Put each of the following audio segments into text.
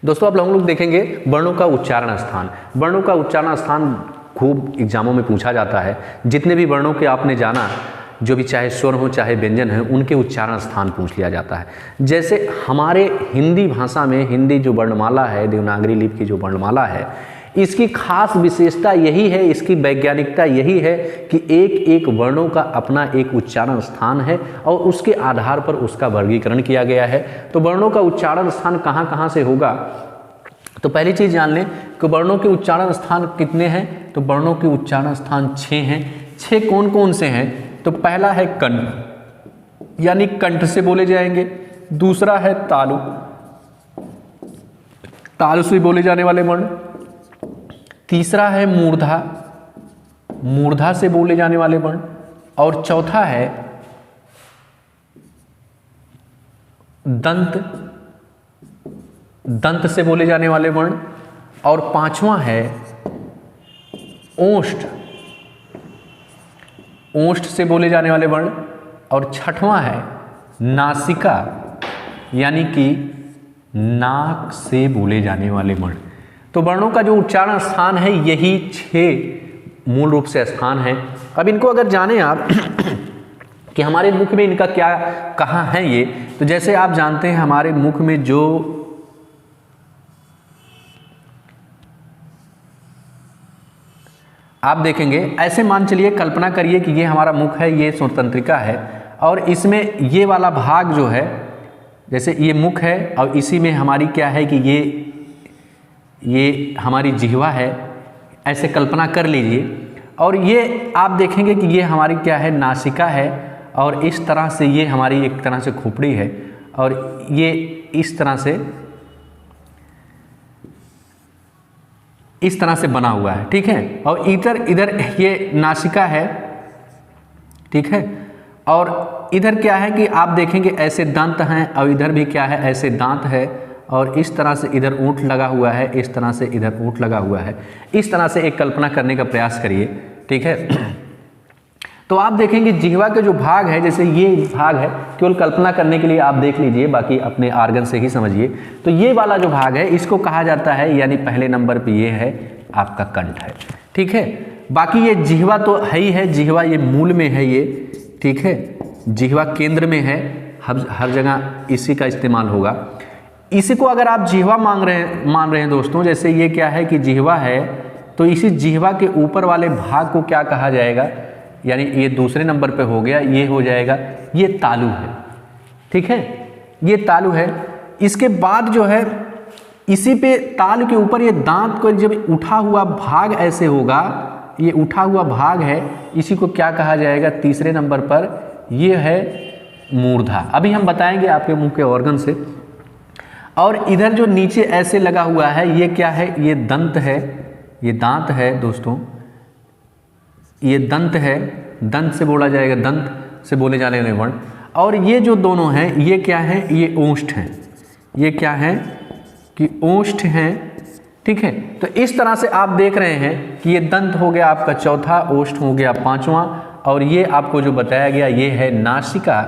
दोस्तों अब हम लोग देखेंगे वर्णों का उच्चारण स्थान। वर्णों का उच्चारण स्थान खूब एग्जामों में पूछा जाता है। जितने भी वर्णों के आपने जाना, जो भी चाहे स्वर हो चाहे व्यंजन है, उनके उच्चारण स्थान पूछ लिया जाता है। जैसे हमारे हिंदी भाषा में हिंदी जो वर्णमाला है, देवनागरी लिपि की जो वर्णमाला है, इसकी खास विशेषता यही है, इसकी वैज्ञानिकता यही है कि एक एक वर्णों का अपना एक उच्चारण स्थान है और उसके आधार पर उसका वर्गीकरण किया गया है। तो वर्णों का उच्चारण स्थान कहाँ कहाँ से होगा, तो पहली चीज़ जान लें कि वर्णों के उच्चारण स्थान कितने हैं। तो वर्णों के उच्चारण स्थान 6 हैं। 6 कौन कौन से हैं, तो पहला है कंठ, यानी कंठ से बोले जाएंगे। दूसरा है तालु, तालु से बोले जाने वाले वर्ण। तीसरा है मूर्धा, मूर्धा से बोले जाने वाले वर्ण। और चौथा है दंत, दंत से बोले जाने वाले वर्ण। और पांचवा है ओष्ठ, ओष्ठ से बोले जाने वाले वर्ण। और छठवां है नासिका, यानी कि नाक से बोले जाने वाले वर्ण। तो वर्णों का जो उच्चारण स्थान है यही 6 मूल रूप से स्थान है। अब इनको अगर जाने आप कि हमारे मुख में इनका क्या कहाँ है ये, तो जैसे आप जानते हैं हमारे मुख में जो आप देखेंगे, ऐसे मान चलिए, कल्पना करिए कि ये हमारा मुख है, ये स्वतंत्रिका है और इसमें ये वाला भाग जो है, जैसे ये मुख है और इसी में हमारी क्या है कि ये हमारी जिह्वा है, ऐसे कल्पना कर लीजिए। और ये आप देखेंगे कि ये हमारी क्या है, नासिका है। और इस तरह से ये हमारी एक तरह से खोपड़ी है और ये इस तरह से बना हुआ है, ठीक है। और इधर ये नासिका है, ठीक है। और इधर क्या है कि आप देखेंगे ऐसे दंत हैं और इधर भी क्या है, ऐसे दांत है। और इस तरह से इधर ऊँट लगा हुआ है, इस तरह से इधर ऊँट लगा हुआ है। इस तरह से एक कल्पना करने का प्रयास करिए, ठीक है। तो आप देखेंगे जिह्वा के जो भाग है, जैसे ये भाग है, केवल कल्पना करने के लिए आप देख लीजिए, बाकी अपने आर्गन से ही समझिए। तो ये वाला जो भाग है इसको कहा जाता है, यानी पहले नंबर पे ये है आपका कंठ है, ठीक है। बाकी ये जिह्वा तो है ही है, जिह्वा ये मूल में है ये, ठीक है। जिह्वा केंद्र में है, हर जगह इसी का इस्तेमाल होगा। इसी को अगर आप जिह्वा मान रहे हैं दोस्तों, जैसे ये क्या है कि जिह्वा है, तो इसी जिह्वा के ऊपर वाले भाग को क्या कहा जाएगा, यानी ये दूसरे नंबर पे हो गया, ये हो जाएगा, ये तालु है, ठीक है। ये तालु है। इसके बाद जो है इसी पे तालु के ऊपर ये दांत को जब उठा हुआ भाग ऐसे होगा, ये उठा हुआ भाग है, इसी को क्या कहा जाएगा, तीसरे नंबर पर ये है मूर्धा। अभी हम बताएंगे आपके मुंह के ऑर्गन से। और इधर जो नीचे ऐसे लगा हुआ है ये क्या है, ये दंत है, ये दांत है दोस्तों, ये दंत है, दंत से बोला जाएगा, दंत से बोले जाने वाले वर्ण। और ये जो दोनों हैं ये क्या है, ये ओष्ठ हैं। ये क्या है कि ओष्ठ हैं, ठीक है। तो इस तरह से आप देख रहे हैं कि ये दंत हो गया आपका चौथा, ओष्ठ हो गया पांचवा, और ये आपको जो बताया गया ये है नासिका,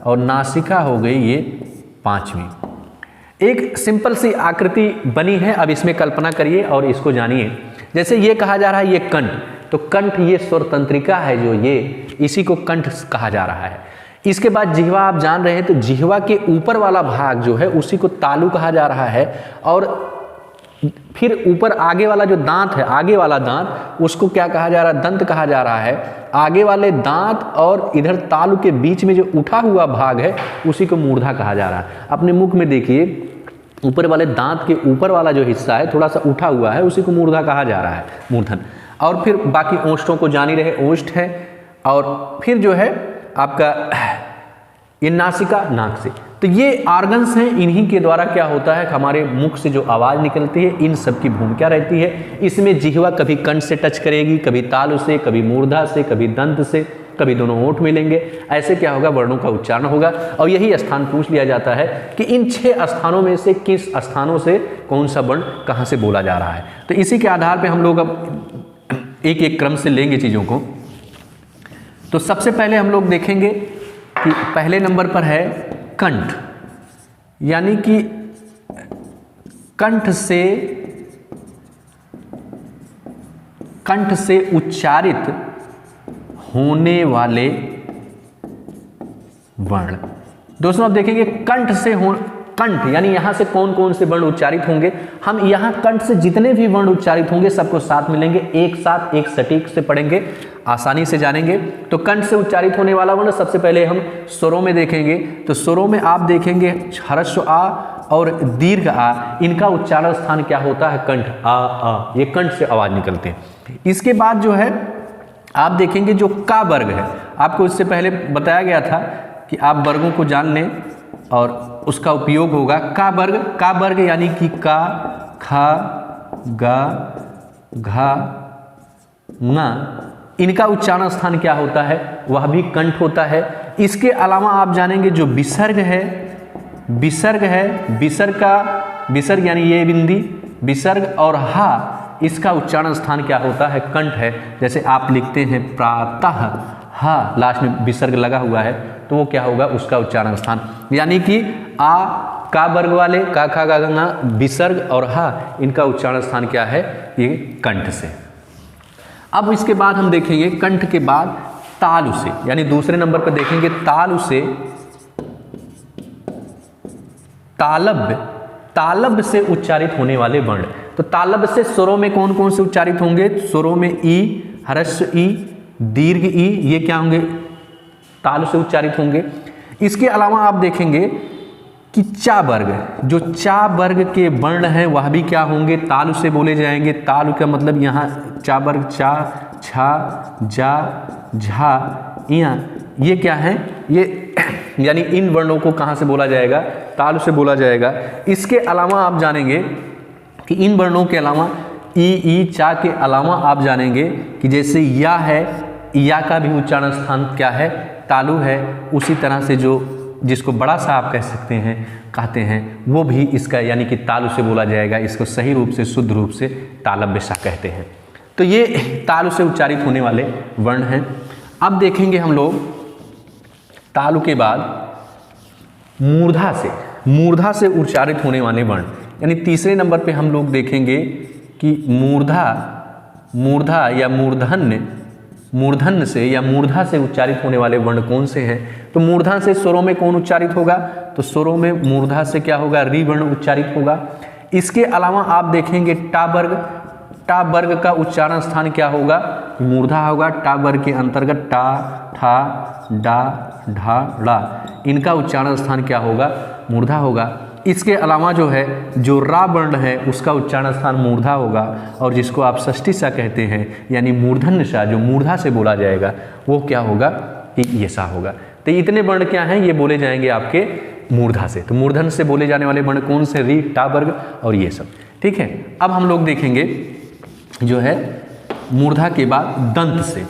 और नासिका हो गई ये पांचवी। एक सिंपल सी आकृति बनी है, अब इसमें कल्पना करिए और इसको जानिए। जैसे ये कहा जा रहा है ये कंठ, तो कंठ ये स्वर तंत्रिका है जो ये, इसी को कंठ कहा जा रहा है। इसके बाद जिह्वा आप जान रहे हैं, तो जिह्वा के ऊपर वाला भाग जो है उसी को तालु कहा जा रहा है। और फिर ऊपर आगे वाला जो दांत है, आगे वाला दांत, उसको क्या कहा जा रहा है, दंत कहा जा रहा है। आगे वाले दांत और इधर तालु के बीच में जो उठा हुआ भाग है उसी को मूर्धा कहा जा रहा है। अपने मुख में देखिए, ऊपर वाले दांत के ऊपर वाला जो हिस्सा है थोड़ा सा उठा हुआ है, उसी को मूर्धा कहा जा रहा है, मूर्धन। और फिर बाकी ओष्ठों को जान ही रहे, ओष्ठ है। और फिर जो है आपका ये नासिका, नाक से। तो ये ऑर्गन्स हैं, इन्हीं के द्वारा क्या होता है, हमारे मुख से जो आवाज़ निकलती है इन सब की भूमिका रहती है। इसमें जिह्वा कभी कंठ से टच करेगी, कभी तालु से, कभी मूर्धा से, कभी दंत से, कभी दोनों होंठ मिलेंगे। ऐसे क्या होगा, वर्णों का उच्चारण होगा। और यही स्थान पूछ लिया जाता है कि इन 6 स्थानों में से किस स्थानों से कौन सा वर्ण कहाँ से बोला जा रहा है। तो इसी के आधार पर हम लोग अब एक एक क्रम से लेंगे चीज़ों को। तो सबसे पहले हम लोग देखेंगे कि पहले नंबर पर है कंठ, यानी कि कंठ से उच्चारित होने वाले वर्ण। दोस्तों आप देखेंगे कंठ यानी यहां से कौन कौन से वर्ण उच्चारित होंगे, हम यहां कंठ से जितने भी वर्ण उच्चारित होंगे सबको साथ मिलेंगे, एक साथ एक सटीक से पढ़ेंगे, आसानी से जानेंगे। तो कंठ से उच्चारित होने वाला वर्ण सबसे पहले हम स्वरों में देखेंगे। तो स्वरों में आप देखेंगे ह्रस्व आ और दीर्घ आ, इनका उच्चारण स्थान क्या होता है, कंठ। आ ये कंठ से आवाज निकलते हैं। इसके बाद जो है आप देखेंगे जो का वर्ग है, आपको इससे पहले बताया गया था कि आप वर्गों को जान लें और उसका उपयोग होगा। का वर्ग यानी कि का, खा, गा, घा, ना, इनका उच्चारण स्थान क्या होता है, वह भी कंठ होता है। इसके अलावा आप जानेंगे जो विसर्ग है, विसर्ग यानी ये बिंदी, विसर्ग और हा, इसका उच्चारण स्थान क्या होता है, कंठ है। जैसे आप लिखते हैं प्रातः, हा लास्ट में विसर्ग लगा हुआ है तो वो क्या होगा, उसका उच्चारण स्थान। यानी कि आ का वर्ग वाले का, खा, गा, घा, विसर्ग और हा, इनका उच्चारण स्थान क्या है, ये कंठ से। अब इसके बाद हम देखेंगे कंठ के बाद तालु से, यानी दूसरे नंबर पर देखेंगे तालु से, तालब्य से उच्चारित होने वाले वर्ण। तो तालब्य से स्वरों में कौन कौन से उच्चारित होंगे, स्वरों में ई, ह्रस्व ई, दीर्घ ई, ये क्या होंगे, तालु से उच्चारित होंगे। इसके अलावा आप देखेंगे कि चा वर्ग, जो चा वर्ग के वर्ण हैं वह भी क्या होंगे, तालु से बोले जाएंगे। तालु का मतलब यहाँ चा वर्ग, चा, छा, जा, झा, इया, ये क्या है, ये यानी इन वर्णों को कहाँ से बोला जाएगा, तालु से बोला जाएगा। इसके अलावा आप जानेंगे कि इन वर्णों के अलावा ई, चा के अलावा आप जानेंगे कि जैसे या है, या का भी उच्चारण स्थान क्या है, तालु है। उसी तरह से जो जिसको बड़ा सा आप कह सकते हैं, कहते हैं, वो भी इसका यानी कि तालु से बोला जाएगा। इसको सही रूप से, शुद्ध रूप से तालब्य सा कहते हैं। तो ये तालु से उच्चारित होने वाले वर्ण हैं। अब देखेंगे हम लोग तालु के बाद मूर्धा से उच्चारित होने वाले वर्ण, यानी तीसरे नंबर पे हम लोग देखेंगे कि मूर्धा या मूर्धन्य से या मूर्धा से उच्चारित होने वाले वर्ण कौन से हैं। तो मूर्धा से स्वरों में कौन उच्चारित होगा, तो स्वरों में मूर्धा से क्या होगा, री वर्ण उच्चारित होगा। इसके अलावा आप देखेंगे टा वर्ग का उच्चारण स्थान क्या होगा, मूर्धा होगा। टा वर्ग के अंतर्गत टा, ठा, डा, ढा, ड़ा, इनका उच्चारण स्थान क्या होगा, मूर्धा होगा। इसके अलावा जो है जो रा वर्ण है उसका उच्चारण स्थान मूर्धा होगा, और जिसको आप षष्ठी सा कहते हैं यानी मूर्धन्य सा, जो मूर्धा से बोला जाएगा वो क्या होगा, कि ये सा होगा। तो इतने वर्ण क्या हैं, ये बोले जाएंगे आपके मूर्धा से। तो मूर्धन्य से बोले जाने वाले वर्ण कौन से, री, टा वर्ग और ये सब, ठीक है। अब हम लोग देखेंगे जो है मूर्धा के बाद दंत से।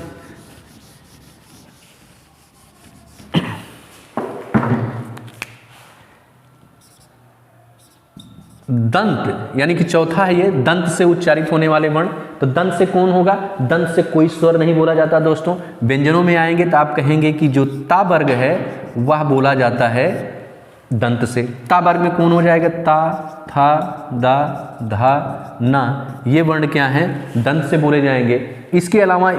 दंत यानी कि चौथा है ये, दंत से उच्चारित होने वाले वर्ण। तो दंत से कौन होगा, दंत से कोई स्वर नहीं बोला जाता दोस्तों। व्यंजनों में आएंगे तो आप कहेंगे कि जो ता वर्ग है वह बोला जाता है दंत से। ता वर्ग में कौन हो जाएगा, ता, था, दा, धा, ना, ये वर्ण क्या हैं, दंत से बोले जाएंगे। इसके अलावा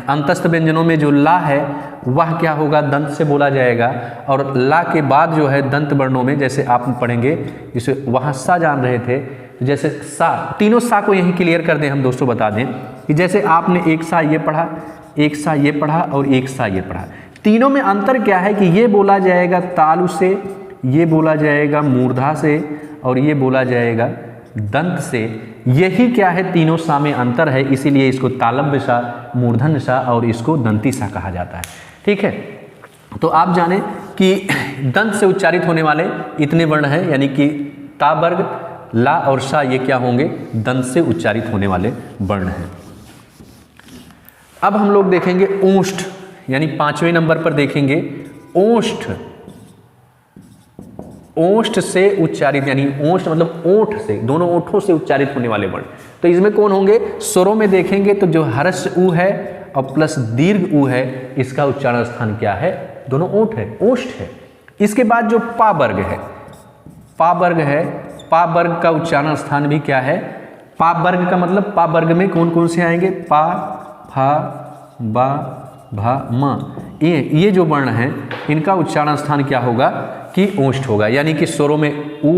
अंतस्थ व्यंजनों में जो ला है वह क्या होगा, दंत से बोला जाएगा। और ला के बाद जो है दंत वर्णों में, जैसे आप पढ़ेंगे, जैसे वहाँ सा जान रहे थे, जैसे सा, तीनों सा को यहीं क्लियर कर दें हम दोस्तों, बता दें कि जैसे आपने एक सा ये पढ़ा, एक सा ये पढ़ा और एक सा ये पढ़ा, तीनों में अंतर क्या है कि ये बोला जाएगा तालु से, ये बोला जाएगा मूर्धा से और ये बोला जाएगा दंत से। यही क्या है, तीनों सा में अंतर है, इसीलिए इसको तालब्य सा, मूर्धन्य सा और इसको दंती सा कहा जाता है, ठीक है। तो आप जाने कि दंत से उच्चारित होने वाले इतने वर्ण हैं, यानी कि ता वर्ग, ला और सा, ये क्या होंगे, दंत से उच्चारित होने वाले वर्ण हैं। अब हम लोग देखेंगे ओष्ठ, यानी 5वें नंबर पर देखेंगे ओष्ठ। ओष्ठ से उच्चारित, यानी ओष्ठ मतलब ओठ से, दोनों ओठों से उच्चारित होने वाले वर्ण। तो इसमें कौन होंगे, स्वरों में देखेंगे तो जो ह्रस्व ऊ है और प्लस दीर्घ ऊ है, इसका उच्चारण स्थान क्या है, दोनों ओठ है, ओष्ठ है। इसके बाद जो पा वर्ग है, पा वर्ग है पा वर्ग का उच्चारण स्थान भी क्या है, पा वर्ग का मतलब पा वर्ग में कौन कौन से आएंगे, पा, फा, बा, भा, म, ये जो वर्ण हैं इनका उच्चारण स्थान क्या होगा कि ओष्ठ होगा, यानी कि स्वरों में उ,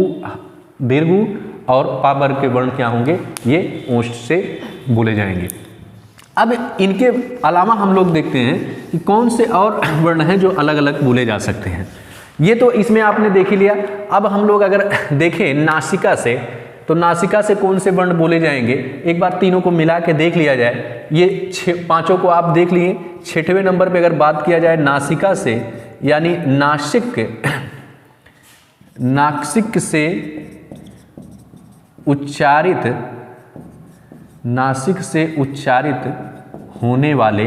दीर्घ उ और पा वर्ग के वर्ण क्या होंगे, ये ओष्ठ से बोले जाएंगे। अब इनके अलावा हम लोग देखते हैं कि कौन से और वर्ण हैं जो अलग अलग बोले जा सकते हैं। ये तो इसमें आपने देख ही लिया। अब हम लोग अगर देखें नासिका से, तो नासिका से कौन से वर्ण बोले जाएंगे, एक बार तीनों को मिला के देख लिया जाए। ये पांचों को आप देख लिए। 6वें नंबर पे अगर बात किया जाए नासिका से, यानी नासिक से उच्चारित होने वाले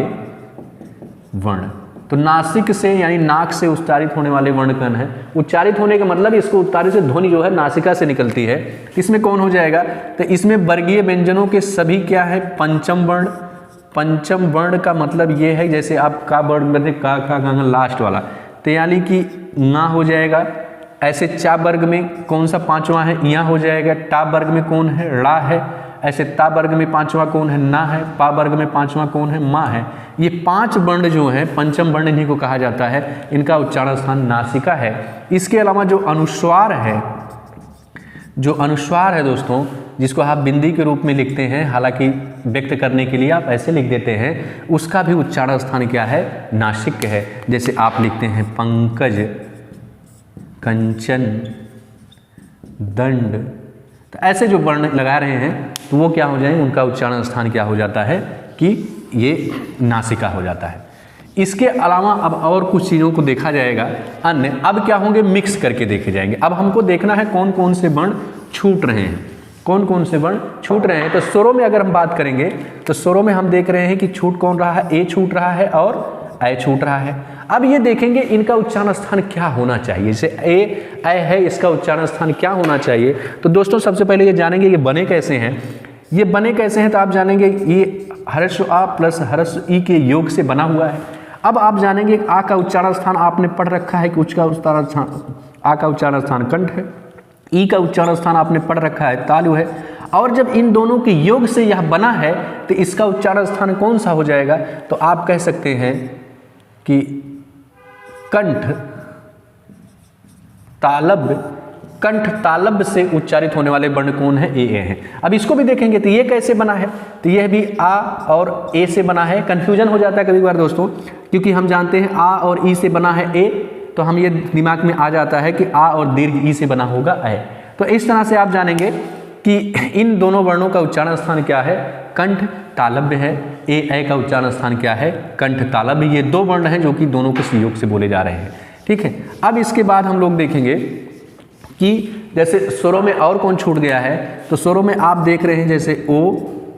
वर्ण, तो नासिक से यानी नाक से उच्चारित होने वाले वर्ण कौन है, उच्चारित होने का मतलब इसको उच्चारित से ध्वनि जो है नासिका से निकलती है। इसमें कौन हो जाएगा, तो इसमें वर्गीय व्यंजनों के सभी क्या है, पंचम वर्ण। पंचम वर्ण का मतलब ये है जैसे आप का वर्ण में का लास्ट वाला, तो यानी कि ना हो जाएगा। ऐसे चा वर्ग में कौन सा पांचवा है, यहाँ हो जाएगा। टा वर्ग में कौन है, ड़ा है। ऐसे ता वर्ग में पांचवा कौन है, ना है। पा वर्ग में पांचवा कौन है, मा है। ये 5 वर्ण जो हैं पंचम वर्ण इन्हीं को कहा जाता है, इनका उच्चारण स्थान नासिका है। इसके अलावा जो अनुस्वार है दोस्तों, जिसको आप बिंदी के रूप में लिखते हैं, हालांकि व्यक्त करने के लिए आप ऐसे लिख देते हैं, उसका भी उच्चारण स्थान क्या है, नासिक है। जैसे आप लिखते हैं पंकज, कंचन, दंड, तो ऐसे जो वर्ण लगा रहे हैं तो वो क्या हो जाएंगे, उनका उच्चारण स्थान क्या हो जाता है कि ये नासिका हो जाता है। इसके अलावा अब और कुछ चीज़ों को देखा जाएगा अन्य। अब क्या होंगे, मिक्स करके देखे जाएंगे। अब हमको देखना है कौन कौन से वर्ण छूट रहे हैं, कौन कौन से वर्ण छूट रहे हैं। तो स्वरों में अगर हम बात करेंगे तो स्वरों में हम देख रहे हैं कि छूट कौन रहा है, ए छूट रहा है और ऐ छूट रहा है। अब ये देखेंगे इनका उच्चारण स्थान क्या होना चाहिए। जैसे ए ऐ है, इसका उच्चारण स्थान क्या होना चाहिए। तो दोस्तों सबसे पहले ये जानेंगे ये बने कैसे हैं। ये बने कैसे हैं तो आप जानेंगे ये हर्ष आ प्लस हर्ष ई के योग से बना हुआ है। अब आप जानेंगे आ का उच्चारण स्थान आपने पढ़ रखा है कि उसका उच्चारण स्थान, आ का उच्चारण स्थान कंठ है। ई का उच्चारण स्थान आपने पढ़ रखा है तालु है। और जब इन दोनों के योग से यह बना है तो इसका उच्चारण स्थान कौन सा हो जाएगा, तो आप कह सकते हैं कि कंठ तालब्य। कंठ तालब्य से उच्चारित होने वाले वर्ण कौन है, ए हैं। अब इसको भी देखेंगे तो ये कैसे बना है, तो यह भी आ और ए से बना है। कंफ्यूजन हो जाता है कभी बार दोस्तों, क्योंकि हम जानते हैं आ और ई से बना है ए, तो हम ये दिमाग में आ जाता है कि आ और दीर्घ ई से बना होगा ऐ। तो इस तरह से आप जानेंगे कि इन दोनों वर्णों का उच्चारण स्थान क्या है, कंठ तालब्य है। ए ऐ का उच्चारण स्थान क्या है, कंठ तालब्य। ये 2 वर्ण हैं जो कि दोनों के संयोग से बोले जा रहे हैं, ठीक है। अब इसके बाद हम लोग देखेंगे कि जैसे स्वरों में और कौन छूट गया है। तो स्वरों में आप देख रहे हैं जैसे ओ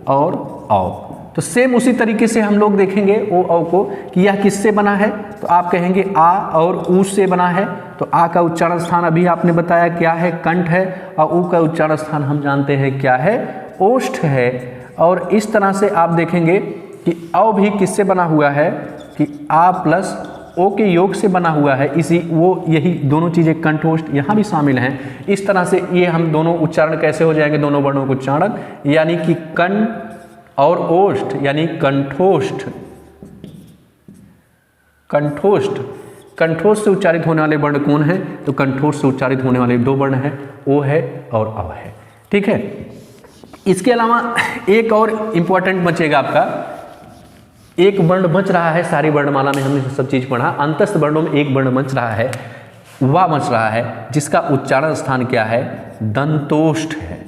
और औ, तो सेम उसी तरीके से हम लोग देखेंगे ओ औ को कि यह किससे बना है। तो आप कहेंगे आ और ऊ से बना है। तो आ का उच्चारण स्थान अभी आपने बताया क्या है, कंठ है। और ऊ का उच्चारण स्थान हम जानते हैं क्या है, ओष्ठ है। और इस तरह से आप देखेंगे कि औ भी किससे बना हुआ है कि आ प्लस ओ के योग से बना हुआ है। इसी वो यही दोनों चीज़ें कंठोष्ठ यहाँ भी शामिल हैं। इस तरह से ये हम दोनों उच्चारण कैसे हो जाएंगे, दोनों वर्णों को उच्चारण, यानी कि कण और ओष्ठ यानी कंठोष्ठ। कंठोष्ठ, कंठोष्ठ से उच्चारित होने वाले वर्ण कौन है, तो कंठोष्ठ से उच्चारित होने वाले 2 वर्ण हैं, ओ है और अव है, ठीक है। इसके अलावा एक और इंपॉर्टेंट बचेगा आपका, एक वर्ण बच रहा है सारी वर्णमाला में, हमने सब चीज़ पढ़ा। अंतस्थ वर्णों में एक वर्ण बच रहा है, वा बच रहा है, जिसका उच्चारण स्थान क्या है, दंतोष्ठ है।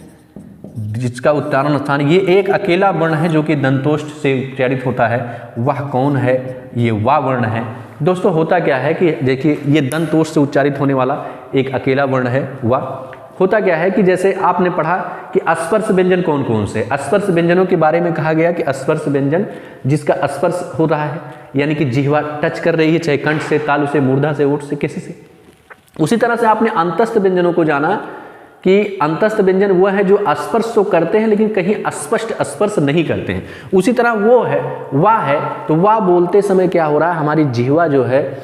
जिसका उच्चारण स्थान, ये एक अकेला वर्ण है जो कि दंतोष्ठ से उच्चारित होता है। वह कौन है, ये वा वर्ण है। दोस्तों होता क्या है कि देखिए ये दंतोष्ठ से उच्चारित होने वाला एक अकेला वर्ण है वा। होता क्या है कि जैसे आपने पढ़ा कि स्पर्श व्यंजन कौन कौन से, स्पर्श व्यंजनों के बारे में कहा गया कि स्पर्श व्यंजन जिसका स्पर्श हो रहा है, यानी कि जिह्वा टच कर रही है, चाहे कंठ से, तालु से, मूर्धा से, ओठ से, किसी से। उसी तरह से आपने अंतस्थ व्यंजनों को जाना कि अंतस्थ व्यंजन वह है जो स्पर्श तो करते हैं लेकिन कहीं स्पष्ट स्पर्श नहीं करते हैं। उसी तरह वो है, वाह है, तो वाह बोलते समय क्या हो रहा है, हमारी जिह्वा जो है,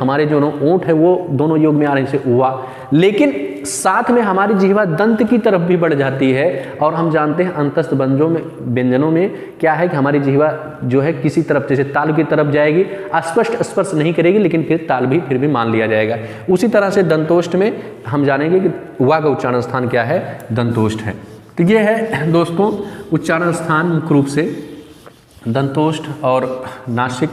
हमारे जो ओंठ है वो दोनों योग में आ रहे हैं, वाह। लेकिन साथ में हमारी जिह्वा दंत की तरफ भी बढ़ जाती है और हम जानते हैं अंतस्थ व्यंजनों में क्या है कि हमारी जिह्वा जो है किसी तरफ, जैसे तालु की तरफ जाएगी, अस्पष्ट स्पर्श नहीं करेगी लेकिन फिर ताल भी फिर भी मान लिया जाएगा। उसी तरह से दंतोष्ठ में हम जानेंगे कि वा का उच्चारण स्थान क्या है, दंतोष्ठ है। तो ये है दोस्तों उच्चारण स्थान मुख्य रूप से दंतोष्ठ और नासिक,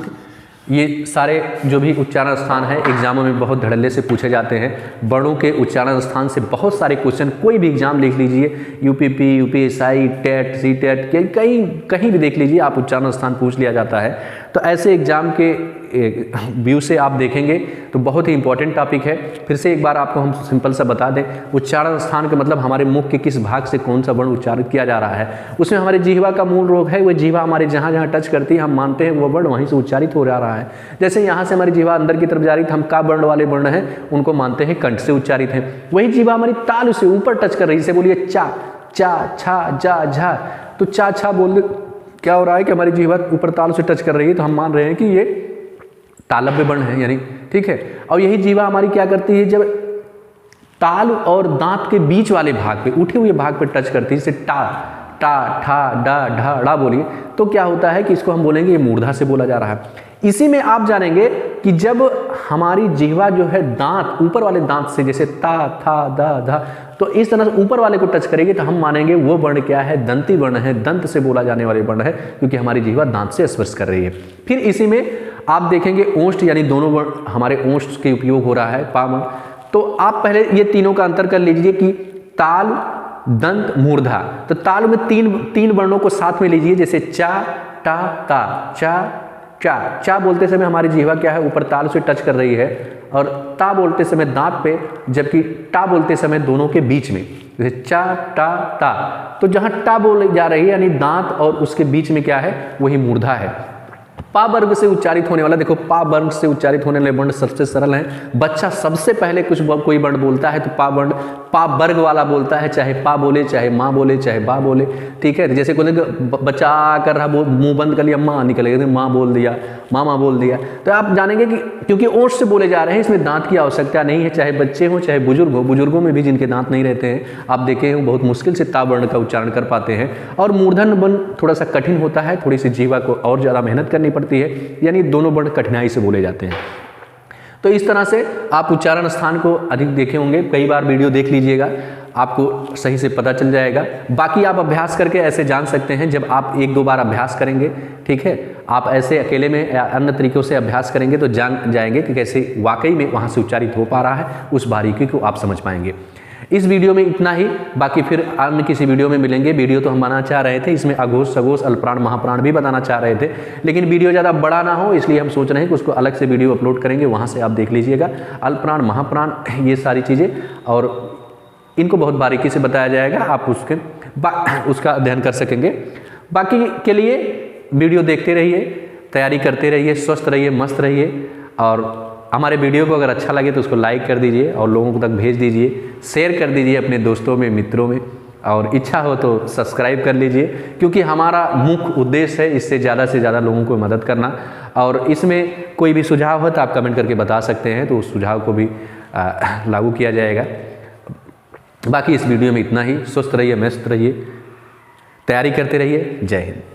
ये सारे जो भी उच्चारण स्थान है एग्जामों में बहुत धड़ल्ले से पूछे जाते हैं। वर्णों के उच्चारण स्थान से बहुत सारे क्वेश्चन, कोई भी एग्जाम लिख लीजिए, यूपीपी, यूपीएसआई, टेट, सीटेट, कहीं भी देख लीजिए, आप उच्चारण स्थान पूछ लिया जाता है। तो ऐसे एग्जाम के व्यू से आप देखेंगे तो बहुत ही इंपॉर्टेंट टॉपिक है। फिर से एक बार आपको हम सिंपल सा बता दें, उच्चारण स्थान का मतलब हमारे मुख के किस भाग से कौन सा वर्ण उच्चारित किया जा रहा है। उसमें हमारे जिह्वा का मूल रोग है, वो जिह्वा हमारे जहाँ जहाँ टच करती है हम मानते हैं वो वर्ण वहीं से उच्चारित हो जा रहा है। जैसे यहाँ से हमारी जिह्वा अंदर की तरफ जा रही थी, हम का वर्ण वाले वर्ण हैं उनको मानते हैं कंठ से उच्चारित हैं। वही जिह्वा हमारी तालु से ऊपर टच कर रही है, जैसे बोलिए चा, चा, छा, जा, झा, तो चा छा बोल क्या हो रहा है कि हमारी जिह्वा ऊपर तालु से टच कर रही है, तो हम मान रहे हैं कि ये तालव्य वर्ण है, यानी ठीक है। और यही जिह्वा हमारी क्या करती है, जब ताल और दांत के बीच वाले भाग पे, उठे हुए भाग पे टच करती है, जैसे टा, टा, ठा, डा, ढा, ड़ा बोलिए, तो क्या होता है कि इसको हम बोलेंगे ये मूर्धा से बोला जा रहा है। इसी में आप जानेंगे कि जब हमारी जिह्वा जो है दांत, ऊपर वाले दांत से, जैसे ता, था, दा, धा, तो इस तरह से ऊपर वाले को टच करेगी तो हम मानेंगे वो वर्ण क्या है, दंती वर्ण है, दंत से बोला जाने वाले वर्ण है, क्योंकि हमारी जिह्वा दांत से स्पर्श कर रही है। फिर इसी में आप देखेंगे ओष्ठ, यानी दोनों वर्ण हमारे ओष्ठ के उपयोग हो रहा है, पावर्ण। तो आप पहले ये तीनों का अंतर कर लीजिए कि ताल, दंत, मूर्धा। तो ताल में तीन वर्णों को साथ में लीजिए, जैसे चा, टा, ता, चा, चा। चा बोलते समय हमारी जिह्वा क्या है, ऊपर ताल से टच कर रही है, और ता बोलते समय दांत पे, जबकि टा बोलते समय दोनों के बीच में, जैसे चा, टा, ता। तो जहां टा बोली जा रही है यानी दांत और उसके बीच में क्या है, वही मूर्धा है। पा वर्ग से उच्चारित होने वाला, देखो पा वर्ग से उच्चारित होने वाले वर्ण सबसे सरल है। बच्चा सबसे पहले कोई वर्ण बोलता है तो पा वर्ण, पा वर्ग वाला बोलता है, चाहे पा बोले, चाहे माँ बोले, चाहे बा बोले, ठीक है। जैसे कोई बच्चा कर रहा, मुंह बंद कर लिया, माँ निकल गया, माँ बोल दिया, मामा बोल दिया। तो आप जानेंगे कि क्योंकि ओठ से बोले जा रहे हैं, इसमें दांत की आवश्यकता नहीं है, चाहे बच्चे हों चाहे बुजुर्ग हो। बुजुर्गों में भी जिनके दांत नहीं रहते हैं, आप देखे हैं बहुत मुश्किल से ता वर्ण का उच्चारण कर पाते हैं। और मूर्धन वर्ण थोड़ा सा कठिन होता है, थोड़ी सी जिह्वा को और ज़्यादा मेहनत करनी पड़ती है, यानी दोनों वर्ण कठिनाई से बोले जाते हैं। तो इस तरह से आप उच्चारण स्थान को अधिक देखे होंगे, कई बार वीडियो देख लीजिएगा, आपको सही से पता चल जाएगा। बाकी आप अभ्यास करके ऐसे जान सकते हैं, जब आप 1-2 बार अभ्यास करेंगे, ठीक है, आप ऐसे अकेले में या अन्य तरीकों से अभ्यास करेंगे तो जान जाएंगे कि कैसे वाकई में वहाँ से उच्चारित हो पा रहा है, उस बारीकी को आप समझ पाएंगे। इस वीडियो में इतना ही, बाकी फिर अन्य किसी वीडियो में मिलेंगे। वीडियो तो हम बनाना चाह रहे थे, इसमें अघोष, सघोष, अल्पप्राण, महाप्राण भी बताना चाह रहे थे, लेकिन वीडियो ज़्यादा बड़ा ना हो, इसलिए हम सोच रहे हैं कि उसको अलग से वीडियो अपलोड करेंगे, वहाँ से आप देख लीजिएगा। अल्पप्राण, महाप्राण, ये सारी चीज़ें, और इनको बहुत बारीकी से बताया जाएगा, आप उसका अध्ययन कर सकेंगे। बाकी के लिए वीडियो देखते रहिए, तैयारी करते रहिए, स्वस्थ रहिए, मस्त रहिए। और हमारे वीडियो को अगर अच्छा लगे तो उसको लाइक कर दीजिए और लोगों तक भेज दीजिए, शेयर कर दीजिए अपने दोस्तों में, मित्रों में, और इच्छा हो तो सब्सक्राइब कर लीजिए, क्योंकि हमारा मुख्य उद्देश्य है इससे ज़्यादा से ज़्यादा लोगों को मदद करना। और इसमें कोई भी सुझाव हो तो आप कमेंट करके बता सकते हैं, तो उस सुझाव को भी लागू किया जाएगा। बाकी इस वीडियो में इतना ही। स्वस्थ रहिए, मस्त रहिए, तैयारी करते रहिए। जय हिंद।